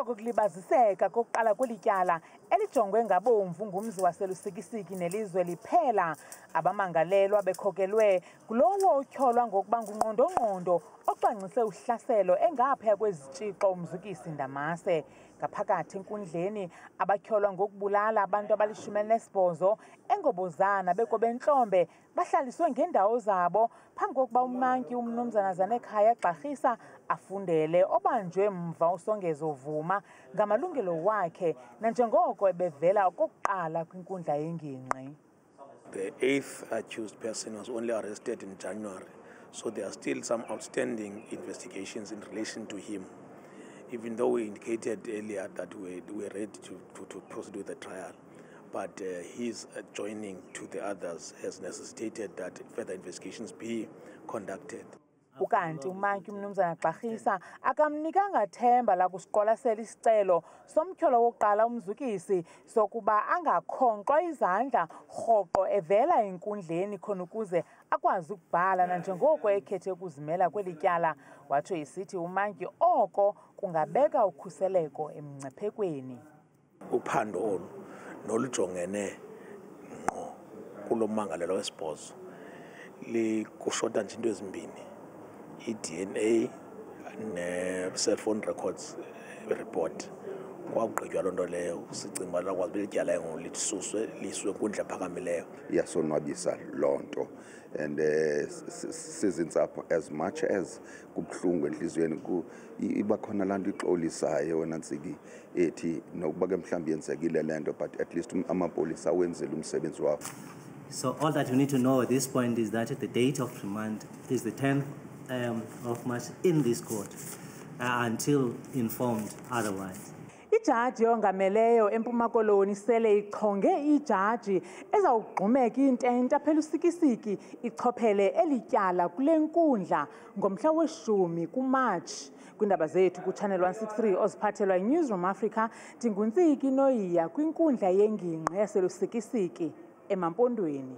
kokulibaziseka kokuqala kwelityala elijongwe ngabomvu ngumzi waseLusikisiki nelizwe liphela, abamangalelwa bekhokelwe kulowo utyholwa ngokuba ngungqondongqondo ocwangcise uhlaselo engaphaya kwezitshixo uMzukisi Ndamase. Ngaphakathi enkundleni abatyholwa ngokubulala abantu abali-18 eNgobozana beKobentlombe bahlaliswe ngendawo zabo phambi kokuba uMantyi uMnumzana Zanekhaya Gxarhisa afundele obanjwe mva uSongezo Vuma ngamalungelo wakhe nanjengoko ebevela okokuqala kwinkundla yengingqi. The 8th accused person was only arrested in January, so there are still some outstanding investigations in relation to him, even though we indicated earlier that we were ready to proceed with the trial. But his joining to the others has necessitated that further investigations be conducted. Ukanti uMantyi uMnumzana Gxarhisa akamnikanga themba lakusiqwalasela isicelo somtyholo wokuqala uMzukisi sokuba angakhonkqwa izandla rhoqo evela enkundleni khona ukuze akwazi ukubhala nanjengoko ekhethe ukuzimela kweli tyala. Watsho isithi uMantyi oko kungabeka ukhuseleko emngciphekweni. Uphando olu nolujongene ngqo kulo mmangalelo wesibhozo kushota nje into ezimbini, i-DNA ne-cellphone records report. Kwakugqitywa loo nto leyo sicinga uba lakwazi belityala lisuswe liswe enkundla ephakamileyo. Iyasonwabisa loo nto and sizintsapho as much as kubuhlungu entliziyweni iba khona laa nto ixolisayo wena ntsiki ethi nokuba ke mhlawumbi yenzekile le nto but at least amapolisa awenzile umsebenzi wabo. So all that you need to know at this point is that the date of remand is the 10th of March in this court until informed otherwise. Ijaji yongameleyo eMpuma Koloni sele ichonge ijaji ezawugqumeka intente apha eLusikisiki ichophele elityala kule nkundla ngomhla we-10 kuMatshi. Kwiindaba zethu kuChannel 163 oziphathelwa yiNewsroom Africa, ndinguntsiki Noyiya kwinkundla yengingqi yaseLusikisiki eMampondweni.